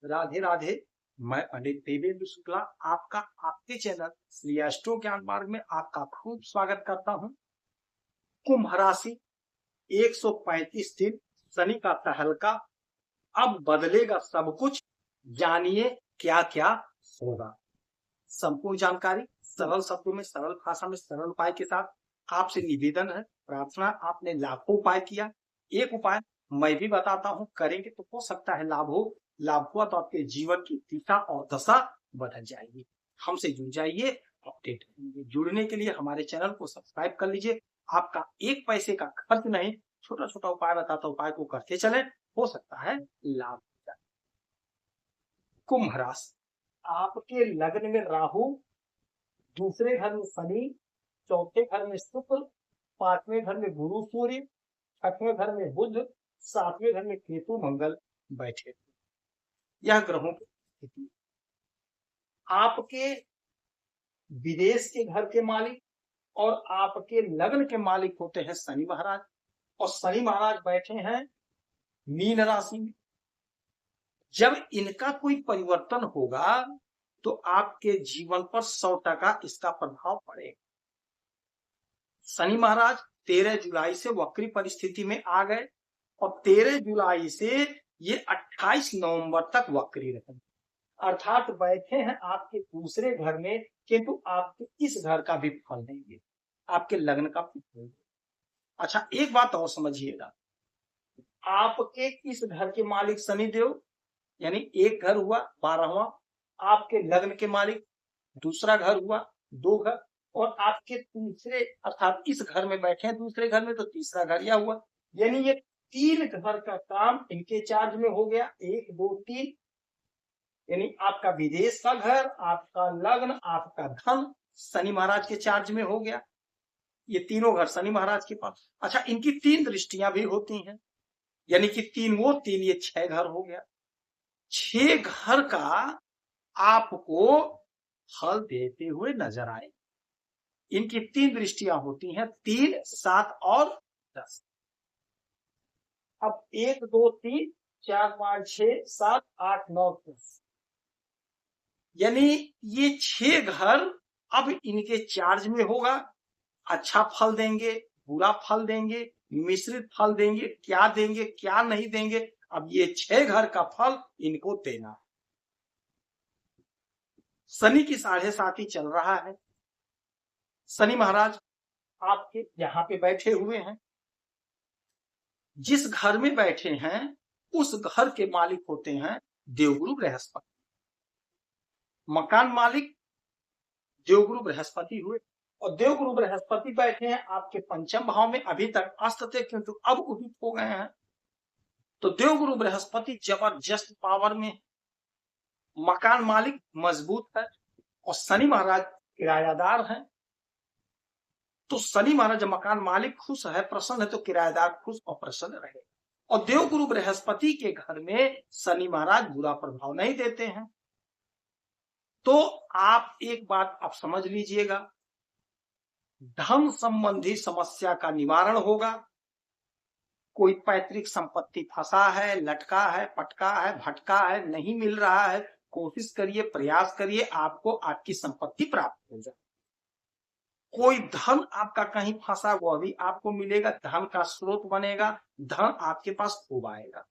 राधे राधे। मैं पंडित देवेंद्र शुक्ला आपका आपके चैनल श्री एस्ट्रो ज्ञान मार्ग में आपका खूब स्वागत करता हूं। कुंभ राशि 135 दिन शनि का तहलका, अब बदलेगा सब कुछ, जानिए क्या क्या होगा। संपूर्ण जानकारी सरल शब्दों में, सरल भाषा में, सरल उपाय के साथ आपसे निवेदन है, प्रार्थना। आपने लाखों उपाय किया, एक उपाय मैं भी बताता हूं, करेंगे तो हो सकता है लाभ हो। लाभ हुआ तो आपके जीवन की दिशा और दशा बदल जाएगी। हमसे जुड़ जाइए, अपडेट जुड़ने के लिए हमारे चैनल को सब्सक्राइब कर लीजिए। आपका एक पैसे का खर्च नहीं, छोटा छोटा उपाय बताता, उपाय को करते चले, हो सकता है लाभ। कुंभ राशि, आपके लग्न में राहु, दूसरे घर में शनि, चौथे घर में शुक्र, पांचवें घर में गुरु सूर्य, छठवें घर में बुध, सातवें घर में केतु मंगल बैठे। यह ग्रहों की स्थिति। आपके विदेश के घर के मालिक और आपके लग्न के मालिक होते हैं शनि महाराज, और शनि महाराज बैठे हैं मीन राशि में। जब इनका कोई परिवर्तन होगा तो आपके जीवन पर 100% इसका प्रभाव पड़ेगा। शनि महाराज 13 जुलाई से वक्री परिस्थिति में आ गए और 13 जुलाई से ये 28 नवंबर तक वक्री रहेंगे, अर्थात बैठे हैं आपके दूसरे घर में, किंतु आपके इस घर का भी फल देंगे, आपके लग्न का फल देंगे। अच्छा, एक बात और समझिएगा, आपके इस घर के मालिक शनिदेव, यानी एक घर हुआ 12वां, आपके लग्न के मालिक दूसरा घर हुआ 2 घर, और आपके तीसरे अर्थात इस घर में बैठे हैं दूसरे घर में, तो तीसरा घर यह हुआ। यानी ये 3 घर का काम इनके चार्ज में हो गया, 1 2 3। यानी आपका विदेश का घर, आपका लग्न, आपका धन शनि महाराज के चार्ज में हो गया। ये तीनों घर शनि महाराज के पास। अच्छा, इनकी 3 दृष्टियां भी होती हैं, यानी कि 3 वो 3 ये 6 घर हो गया। 6 घर का आपको फल देते हुए नजर आए। इनकी 3 दृष्टियां होती हैं, 3 7 और 10। अब 1 2 3 4 5 6 7 8 9 10, यानी ये 6 घर अब इनके चार्ज में होगा। अच्छा फल देंगे, बुरा फल देंगे, मिश्रित फल देंगे, क्या देंगे क्या नहीं देंगे, अब ये 6 घर का फल इनको देना। शनि की 7.5 चल रहा है। शनि महाराज आपके यहां पे बैठे हुए हैं। जिस घर में बैठे हैं उस घर के मालिक होते हैं देवगुरु बृहस्पति। मकान मालिक देवगुरु बृहस्पति हुए, और देवगुरु बृहस्पति बैठे हैं आपके पंचम भाव में। अभी तक अस्त थे किंतु अब उदित हो गए हैं। तो देवगुरु बृहस्पति जबरदस्त पावर में, मकान मालिक मजबूत है, और शनि महाराज किरायादार हैं। तो शनि महाराज मकान मालिक खुश है, प्रसन्न है, तो किराएदार खुश और प्रसन्न रहे। और देवगुरु बृहस्पति के घर में शनि महाराज बुरा प्रभाव नहीं देते हैं। तो आप एक बात आप समझ लीजिएगा, धन संबंधी समस्या का निवारण होगा। कोई पैतृक संपत्ति फंसा है, लटका है, पटका है, भटका है, नहीं मिल रहा है, कोशिश करिए, प्रयास करिए, आपको आपकी संपत्ति प्राप्त हो जाए। कोई धन आपका कहीं फंसा, वह भी आपको मिलेगा, धन का स्रोत बनेगा, धन आपके पास खूब आएगा।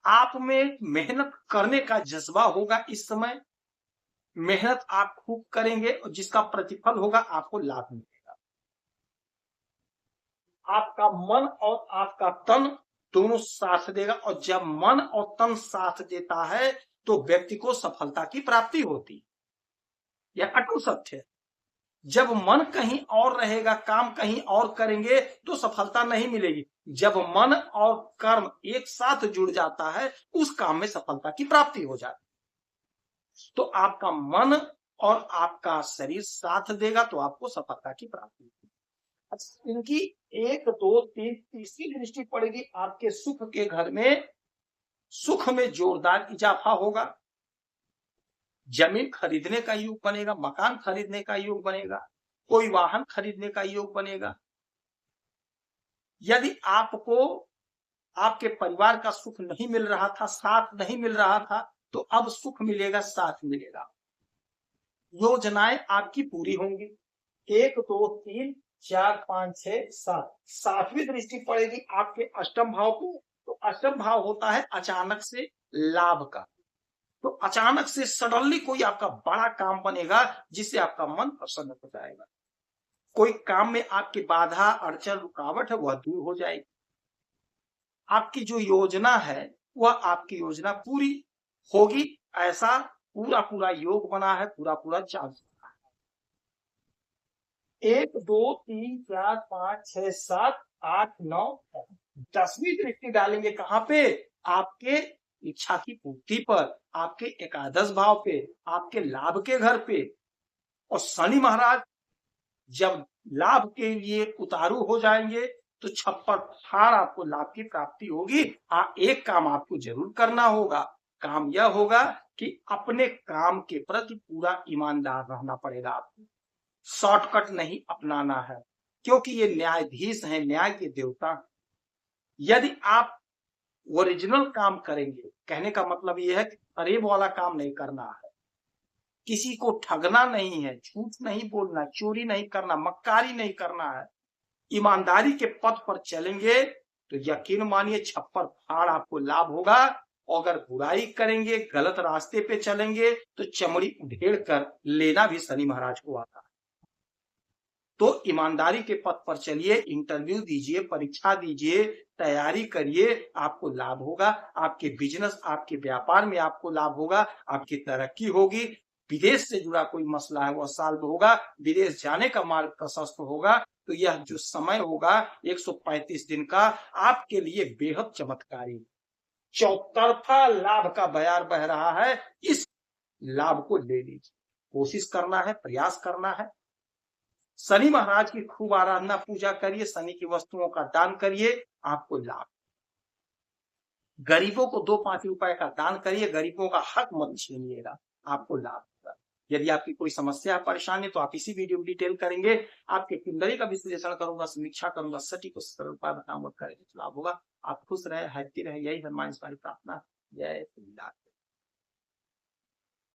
आप में मेहनत करने का जज्बा होगा। इस समय मेहनत आप खूब करेंगे और जिसका प्रतिफल होगा आपको लाभ मिलेगा। आपका मन और आपका तन दोनों साथ देगा, और जब मन और तन साथ देता है तो व्यक्ति को सफलता की प्राप्ति होती है। यह अटूट सत्य है। जब मन कहीं और रहेगा, काम कहीं और करेंगे तो सफलता नहीं मिलेगी। जब मन और कर्म एक साथ जुड़ जाता है, उस काम में सफलता की प्राप्ति हो जाती है। तो आपका मन और आपका शरीर साथ देगा तो आपको सफलता की प्राप्ति होगी। अच्छा, इनकी 1 2 3 तीसरी दृष्टि पड़ेगी आपके सुख के घर में। सुख में जोरदार इजाफा होगा। जमीन खरीदने का योग बनेगा, मकान खरीदने का योग बनेगा, कोई वाहन खरीदने का योग बनेगा। यदि आपको आपके परिवार का सुख नहीं मिल रहा था, साथ नहीं मिल रहा था, तो अब सुख मिलेगा, साथ मिलेगा। योजनाएं आपकी पूरी होंगी। 1 2 3 4 5 6 7, 7वीं दृष्टि पड़ेगी आपके अष्टम भाव को। तो अष्टम भाव होता है अचानक से लाभ का। तो अचानक से सडनली कोई आपका बड़ा काम बनेगा जिससे आपका मन प्रसन्न हो जाएगा। कोई काम में आपकी बाधा, अड़चन, रुकावट है वह दूर हो जाएगी। आपकी जो योजना है वह आपकी योजना पूरी होगी, ऐसा पूरा पूरा योग बना है, पूरा पूरा चांस बना है। 1 2 3 4 5 6 7 8 9 10वीं दृष्टि डालेंगे कहां पे? आपके इच्छा की पूर्ति पर, आपके एकादश भाव पे, आपके लाभ के घर पे। और शनि महाराज जब लाभ के लिए उतारू हो जाएंगे तो छप्पर फाड़ आपको लाभ की प्राप्ति होगी। एक काम आपको जरूर करना होगा। काम यह होगा कि अपने काम के प्रति पूरा ईमानदार रहना पड़ेगा आपको। शॉर्टकट नहीं अपनाना है, क्योंकि ये न्यायाधीश हैं, न्याय के देवता। यदि आप ओरिजिनल काम करेंगे, कहने का मतलब यह है कि फरेब वाला काम नहीं करना है, किसी को ठगना नहीं है, झूठ नहीं बोलना, चोरी नहीं करना, मक्कारी नहीं करना है, ईमानदारी के पथ पर चलेंगे तो यकीन मानिए छप्पर फाड़ आपको लाभ होगा। और अगर बुराई करेंगे, गलत रास्ते पे चलेंगे तो चमड़ी उधेड़ कर लेना भी शनि महाराज को आता है। तो ईमानदारी के पथ पर चलिए, इंटरव्यू दीजिए, परीक्षा दीजिए, तैयारी करिए, आपको लाभ होगा। आपके बिजनेस, आपके व्यापार में आपको लाभ होगा, आपकी तरक्की होगी। विदेश से जुड़ा कोई मसला है वह सॉल्व होगा, विदेश जाने का मार्ग प्रशस्त होगा। तो यह जो समय होगा 135 दिन का, आपके लिए बेहद चमत्कारी, चौतरफा लाभ का बयार बह रहा है। इस लाभ को ले लीजिए, कोशिश करना है, प्रयास करना है। शनि महाराज की खूब आराधना पूजा करिए, शनि की वस्तुओं का दान करिए, आपको लाभ। गरीबों को 2-5 रुपए का दान करिए, गरीबों का हक मत छीनिएगा, आपको लाभ होगा। यदि आपकी कोई समस्या, परेशानी, तो आप इसी वीडियो में डिटेल करेंगे। आपके कुंडली का विश्लेषण करूंगा, समीक्षा करूंगा, सटीक और सरल उपाय बताऊंगा, करेंगे तो लाभ होगा। आप खुश रहे, हैप्पी रहे, यही हनुमान की प्रार्थना। जय श्री राम।